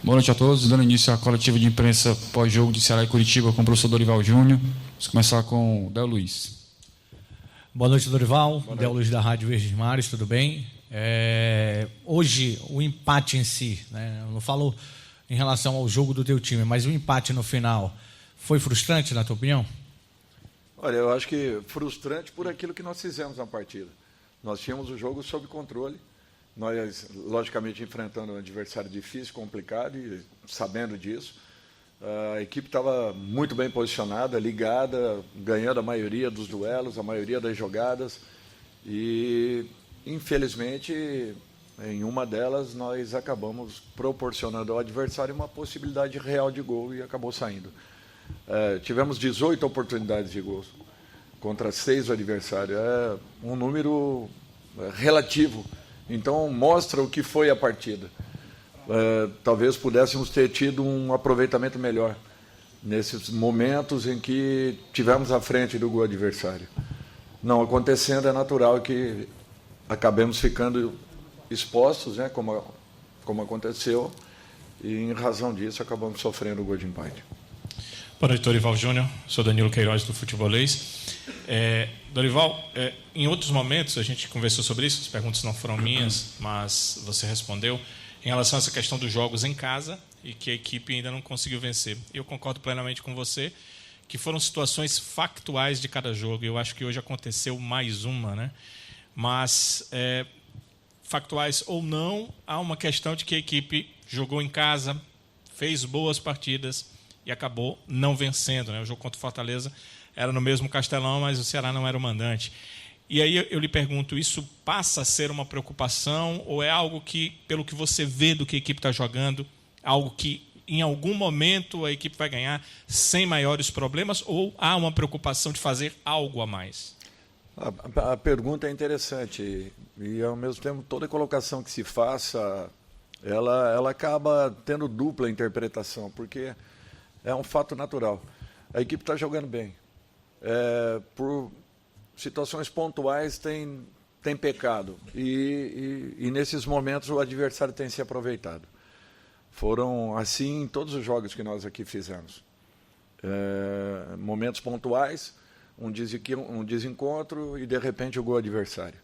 Boa noite a todos. Dando início à coletiva de imprensa pós-jogo de Ceará e Curitiba com o professor Dorival Júnior. Vamos começar com o Del Luiz. Boa noite, Dorival. Del Luiz da Rádio Verdes Mares, tudo bem? Hoje, o empate em si, né? Eu não falo em relação ao jogo do teu time, mas o empate no final foi frustrante, na tua opinião? Olha, eu acho que frustrante por aquilo que nós fizemos na partida. Nós tínhamos o jogo sob controle. Nós, logicamente, enfrentando um adversário difícil, complicado, e sabendo disso. A equipe estava muito bem posicionada, ligada, ganhando a maioria dos duelos, a maioria das jogadas. E, infelizmente, em uma delas, nós acabamos proporcionando ao adversário uma possibilidade real de gol e acabou saindo. Tivemos 18 oportunidades de gol contra 6 do adversário. É um número relativo. Então, mostra o que foi a partida. Talvez pudéssemos ter tido um aproveitamento melhor nesses momentos em que tivemos à frente do gol adversário. Não acontecendo, é natural que acabemos ficando expostos, né, como aconteceu, e em razão disso acabamos sofrendo o gol de empate. Boa noite, Dorival Júnior. Sou Danilo Queiroz, do Futebolês. Dorival, em outros momentos a gente conversou sobre isso, as perguntas não foram minhas, mas você respondeu, em relação a essa questão dos jogos em casa e que a equipe ainda não conseguiu vencer. Eu concordo plenamente com você que foram situações factuais de cada jogo. Eu acho que hoje aconteceu mais uma, né? Mas, factuais ou não, há uma questão de que a equipe jogou em casa, fez boas partidas e acabou não vencendo, né? O jogo contra o Fortaleza era no mesmo Castelão, mas o Ceará não era o mandante. E aí eu lhe pergunto, isso passa a ser uma preocupação ou é algo que, pelo que você vê do que a equipe está jogando, algo que em algum momento a equipe vai ganhar sem maiores problemas ou há uma preocupação de fazer algo a mais? A pergunta é interessante e, ao mesmo tempo, toda colocação que se faça, ela acaba tendo dupla interpretação, porque é um fato natural. A equipe está jogando bem. Por situações pontuais tem pecado e nesses momentos o adversário tem se aproveitado. Foram assim em todos os jogos que nós aqui fizemos. Momentos pontuais, um desencontro e de repente o gol adversário.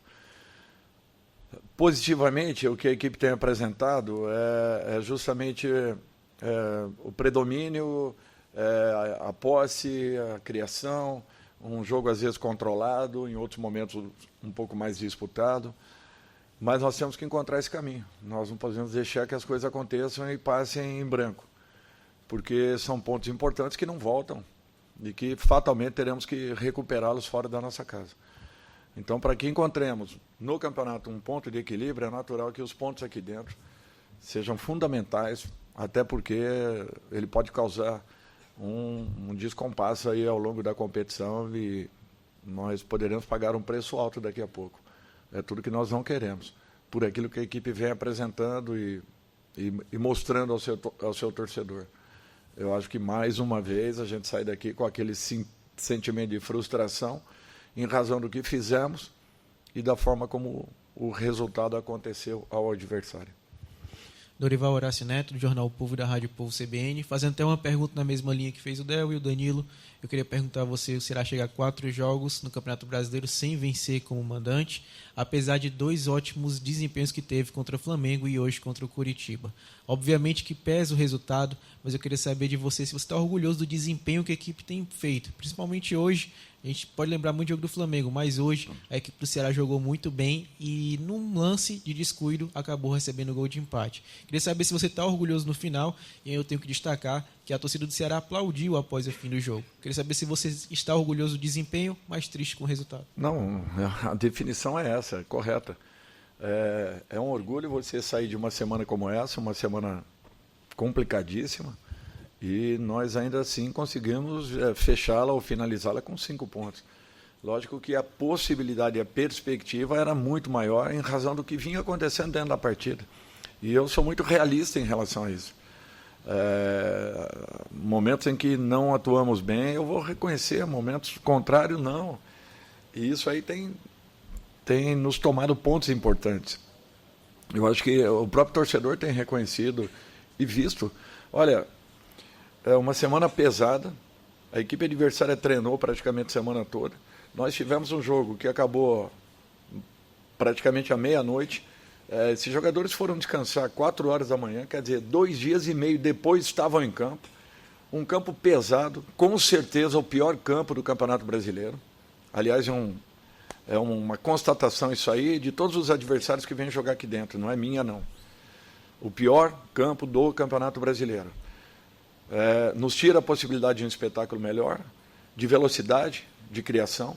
Positivamente, o que a equipe tem apresentado é justamente o predomínio, a posse, a criação, um jogo às vezes controlado, em outros momentos um pouco mais disputado, mas nós temos que encontrar esse caminho. Nós não podemos deixar que as coisas aconteçam e passem em branco, porque são pontos importantes que não voltam e que fatalmente teremos que recuperá-los fora da nossa casa. Então, para que encontremos no campeonato um ponto de equilíbrio, é natural que os pontos aqui dentro sejam fundamentais, até porque ele pode causar um descompasso aí ao longo da competição e nós poderemos pagar um preço alto daqui a pouco. É tudo que nós não queremos, por aquilo que a equipe vem apresentando e mostrando ao seu torcedor. Eu acho que, mais uma vez, a gente sai daqui com aquele sentimento de frustração em razão do que fizemos e da forma como o resultado aconteceu ao adversário. Dorival Horácio Neto, do Jornal O Povo, da Rádio Povo CBN, fazendo até uma pergunta na mesma linha que fez o Del e o Danilo. Eu queria perguntar a você, o Ceará chega a 4 jogos no Campeonato Brasileiro sem vencer como mandante, apesar de 2 ótimos desempenhos que teve contra o Flamengo e hoje contra o Curitiba. Obviamente que pesa o resultado, mas eu queria saber de você se você está orgulhoso do desempenho que a equipe tem feito, principalmente hoje. A gente pode lembrar muito do jogo do Flamengo, mas hoje a equipe do Ceará jogou muito bem e, num lance de descuido, acabou recebendo o gol de empate. Queria saber se você está orgulhoso no final, e aí eu tenho que destacar que a torcida do Ceará aplaudiu após o fim do jogo. Queria saber se você está orgulhoso do desempenho, mas triste com o resultado. Não, a definição é essa, é correta. É um orgulho você sair de uma semana como essa, uma semana complicadíssima, e nós ainda assim conseguimos fechá-la ou finalizá-la com 5 pontos. Lógico que a possibilidade e a perspectiva era muito maior em razão do que vinha acontecendo dentro da partida. E eu sou muito realista em relação a isso. Momentos em que não atuamos bem, eu vou reconhecer, momentos contrários, não. E isso aí tem nos tomado pontos importantes. Eu acho que o próprio torcedor tem reconhecido e visto. Olha, é uma semana pesada, a equipe adversária treinou praticamente a semana toda. Nós tivemos um jogo que acabou praticamente à meia-noite. Esses jogadores foram descansar 4 horas da manhã, quer dizer, 2 dias e meio depois estavam em campo. Um campo pesado, com certeza o pior campo do Campeonato Brasileiro. Aliás, é uma constatação isso aí de todos os adversários que vêm jogar aqui dentro, não é minha não. O pior campo do Campeonato Brasileiro. Nos tira a possibilidade de um espetáculo melhor, de velocidade, de criação.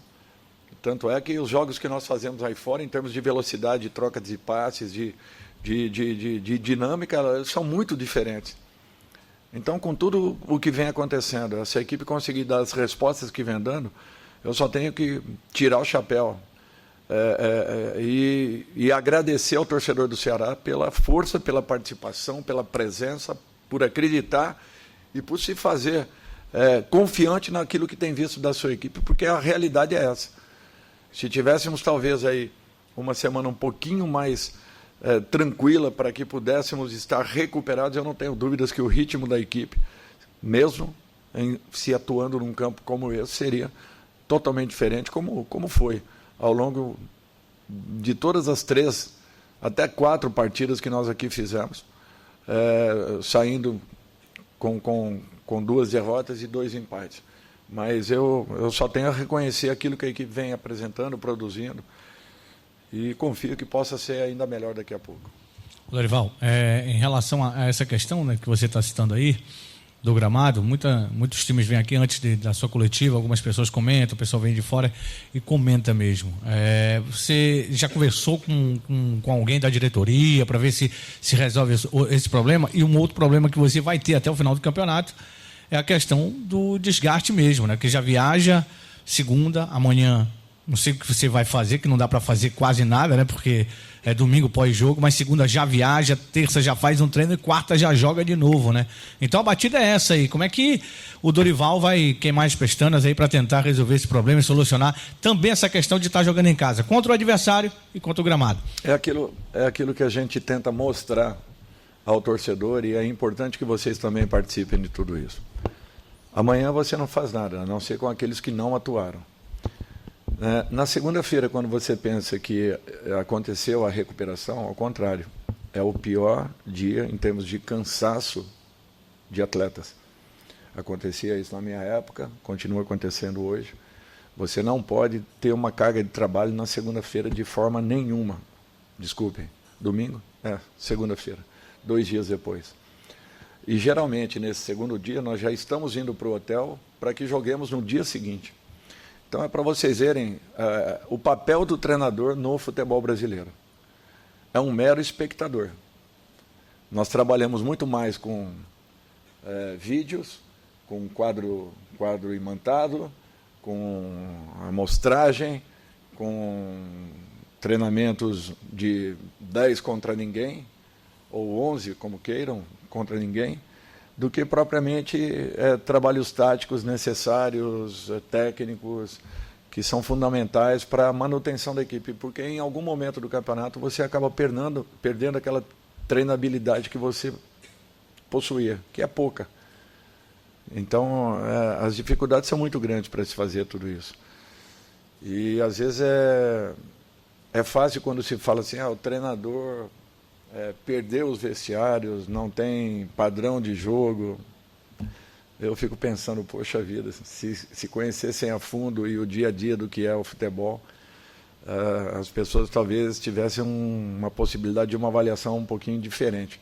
Tanto é que os jogos que nós fazemos aí fora, em termos de velocidade, de troca de passes, de dinâmica, são muito diferentes. Então, com tudo o que vem acontecendo, essa equipe conseguir dar as respostas que vem dando, eu só tenho que tirar o chapéu e agradecer ao torcedor do Ceará pela força, pela participação, pela presença, por acreditar e por se fazer confiante naquilo que tem visto da sua equipe, porque a realidade é essa. Se tivéssemos talvez aí uma semana um pouquinho mais tranquila para que pudéssemos estar recuperados, eu não tenho dúvidas que o ritmo da equipe, mesmo se atuando num campo como esse, seria totalmente diferente, como foi ao longo de todas as 3, até 4 partidas que nós aqui fizemos, saindo com 2 derrotas e 2 empates. Mas eu só tenho a reconhecer aquilo que a equipe vem apresentando, produzindo, e confio que possa ser ainda melhor daqui a pouco. Dorival, em relação a essa questão, né, que você está citando aí, do gramado, muitos times vêm aqui antes da sua coletiva, algumas pessoas comentam, o pessoal vem de fora e comenta mesmo. Você já conversou com alguém da diretoria para ver se resolve esse problema? E um outro problema que você vai ter até o final do campeonato é a questão do desgaste mesmo, né? Que já viaja segunda, amanhã não sei o que você vai fazer, que não dá para fazer quase nada, né? Porque é domingo pós-jogo, mas segunda já viaja, terça já faz um treino e quarta já joga de novo, né? Então a batida é essa aí. Como é que o Dorival vai queimar as pestanas aí para tentar resolver esse problema e solucionar também essa questão de estar jogando em casa, contra o adversário e contra o gramado? É aquilo que a gente tenta mostrar ao torcedor, e é importante que vocês também participem de tudo isso. Amanhã você não faz nada, a não ser com aqueles que não atuaram. Na segunda-feira, quando você pensa que aconteceu a recuperação, ao contrário, é o pior dia em termos de cansaço de atletas. Acontecia isso na minha época, continua acontecendo hoje. Você não pode ter uma carga de trabalho na segunda-feira de forma nenhuma. Desculpem, domingo? Segunda-feira, 2 dias depois. E geralmente, nesse segundo dia, nós já estamos indo para o hotel para que joguemos no dia seguinte. Então é para vocês verem o papel do treinador no futebol brasileiro. É um mero espectador. Nós trabalhamos muito mais com vídeos, com quadro imantado, com amostragem, com treinamentos de 10 contra ninguém, ou 11, como queiram, contra ninguém, do que propriamente trabalhos táticos necessários, técnicos, que são fundamentais para a manutenção da equipe, porque em algum momento do campeonato você acaba perdendo aquela treinabilidade que você possuía, que é pouca. Então, as dificuldades são muito grandes para se fazer tudo isso. E, às vezes, é fácil quando se fala assim, o treinador perdeu os vestiários, não tem padrão de jogo. Eu fico pensando, poxa vida, se conhecessem a fundo e o dia a dia do que é o futebol, as pessoas talvez tivessem uma possibilidade de uma avaliação um pouquinho diferente.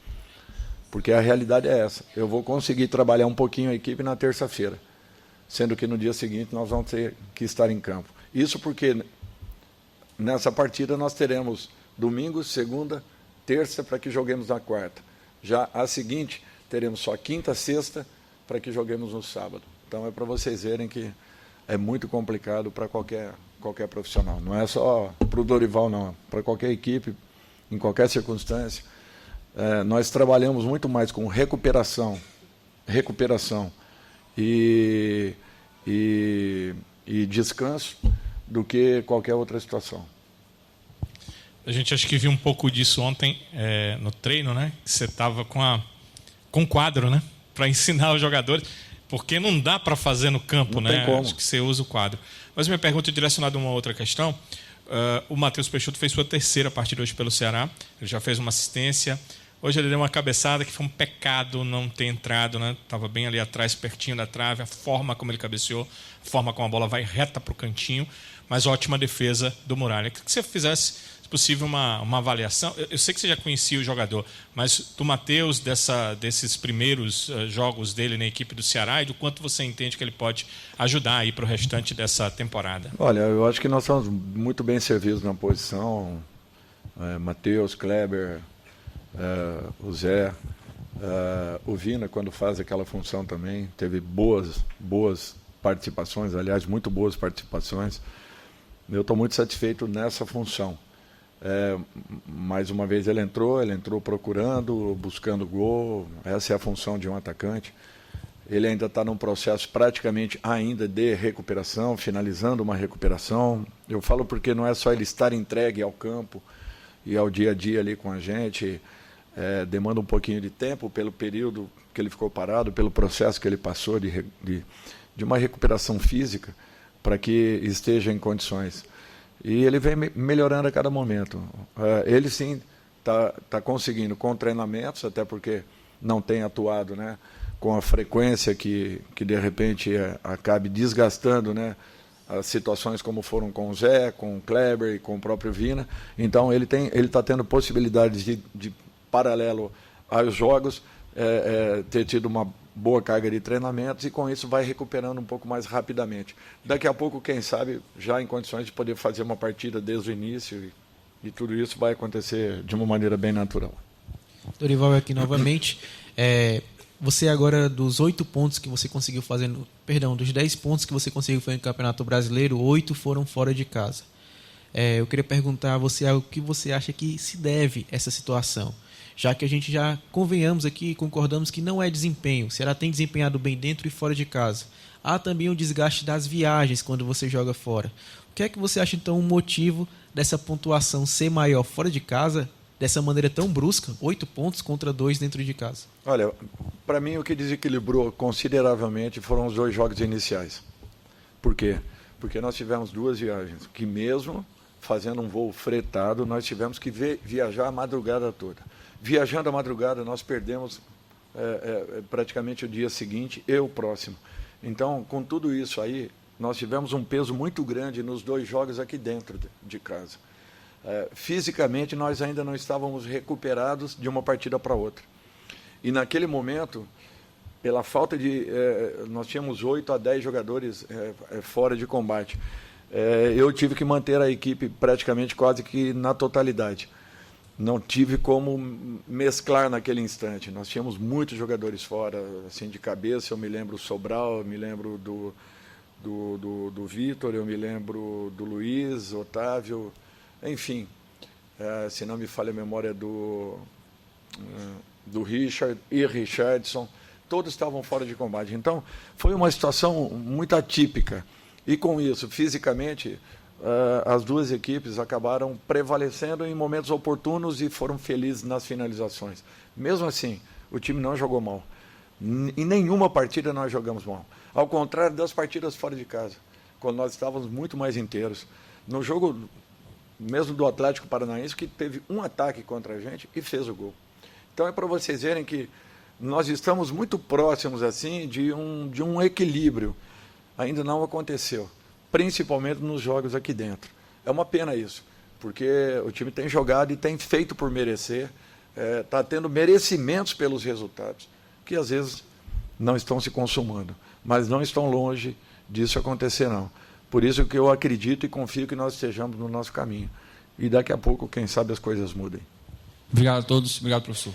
Porque a realidade é essa. Eu vou conseguir trabalhar um pouquinho a equipe na terça-feira, sendo que no dia seguinte nós vamos ter que estar em campo. Isso porque nessa partida nós teremos domingo, segunda, terça para que joguemos na quarta. Já a seguinte, teremos só quinta, sexta para que joguemos no sábado. Então é para vocês verem que é muito complicado para qualquer profissional. Não é só para o Dorival, não. Para qualquer equipe, em qualquer circunstância. Nós trabalhamos muito mais com recuperação e descanso do que qualquer outra situação. A gente acho que viu um pouco disso ontem no treino, né? Você estava com com quadro, né? Para ensinar os jogadores, porque não dá para fazer no campo, não né? Tem como. Acho que você usa o quadro. Mas minha pergunta é direcionada a uma outra questão. O Matheus Peixoto fez sua terceira partida hoje pelo Ceará, ele já fez uma assistência. Hoje ele deu uma cabeçada que foi um pecado não ter entrado, né? Estava bem ali atrás, pertinho da trave, a forma como ele cabeceou, a forma como a bola vai reta para o cantinho, mas ótima defesa do Muralha. Queria que você fizesse, se possível, uma avaliação. Eu sei que você já conhecia o jogador, mas do Matheus, desses primeiros jogos dele na equipe do Ceará, e do quanto você entende que ele pode ajudar aí para o restante dessa temporada. Olha, eu acho que nós estamos muito bem servidos na posição. Matheus, Kleber, o Zé, o Vina, quando faz aquela função também, teve boas participações, aliás, muito boas participações. Eu estou muito satisfeito nessa função. Mais uma vez ele entrou procurando, buscando gol. Essa é a função de um atacante. Ele ainda está num processo praticamente ainda de recuperação, finalizando uma recuperação. Eu falo porque não é só ele estar entregue ao campo e ao dia a dia ali com a gente. Demanda um pouquinho de tempo pelo período que ele ficou parado, pelo processo que ele passou de uma recuperação física para que esteja em condições. E ele vem melhorando a cada momento. Ele sim está conseguindo com treinamentos, até porque não tem atuado, né, com a frequência que de repente acabe desgastando, né, as situações como foram com o Zé, com o Kleber e com o próprio Vina. Então ele está tendo possibilidades de paralelo aos jogos, ter tido uma boa carga de treinamentos e com isso vai recuperando um pouco mais rapidamente. Daqui a pouco, quem sabe, já em condições de poder fazer uma partida desde o início e tudo isso vai acontecer de uma maneira bem natural. Dorival aqui novamente. Você agora, dos 8 pontos que você conseguiu fazer, dos 10 pontos que você conseguiu fazer no Campeonato Brasileiro, 8 foram fora de casa. Eu queria perguntar a você o que você acha que se deve essa situação, já que a gente já convenhamos aqui e concordamos que não é desempenho. O Ceará tem desempenhado bem dentro e fora de casa. Há também o desgaste das viagens quando você joga fora. O que é que você acha, então, o motivo dessa pontuação ser maior fora de casa, dessa maneira tão brusca, 8 pontos contra 2 dentro de casa? Olha, para mim o que desequilibrou consideravelmente foram os 2 jogos iniciais. Por quê? Porque nós tivemos 2 viagens, que mesmo fazendo um voo fretado, nós tivemos que viajar a madrugada toda. Viajando a madrugada, nós perdemos praticamente o dia seguinte e o próximo. Então, com tudo isso aí, nós tivemos um peso muito grande nos 2 jogos aqui dentro de casa. Fisicamente, nós ainda não estávamos recuperados de uma partida para outra. E naquele momento, pela falta de... nós tínhamos 8 a 10 jogadores fora de combate. Eu tive que manter a equipe praticamente quase que na totalidade. Não tive como mesclar naquele instante. Nós tínhamos muitos jogadores fora, assim, de cabeça. Eu me lembro do Sobral, eu me lembro do Vitor, eu me lembro do Luiz, Otávio, enfim. Se não me falha a memória do Richard e Richardson, todos estavam fora de combate. Então, foi uma situação muito atípica. E com isso, fisicamente, as 2 equipes acabaram prevalecendo em momentos oportunos e foram felizes nas finalizações. Mesmo assim, o time não jogou mal. Em nenhuma partida nós jogamos mal. Ao contrário das partidas fora de casa, quando nós estávamos muito mais inteiros. No jogo mesmo do Atlético Paranaense, que teve um ataque contra a gente e fez o gol. Então é para vocês verem que nós estamos muito próximos assim de um equilíbrio. Ainda não aconteceu, principalmente nos jogos aqui dentro. É uma pena isso, porque o time tem jogado e tem feito por merecer, está tendo merecimentos pelos resultados, que às vezes não estão se consumando, mas não estão longe disso acontecer, não. Por isso que eu acredito e confio que nós estejamos no nosso caminho. E daqui a pouco, quem sabe, as coisas mudem. Obrigado a todos. Obrigado, professor.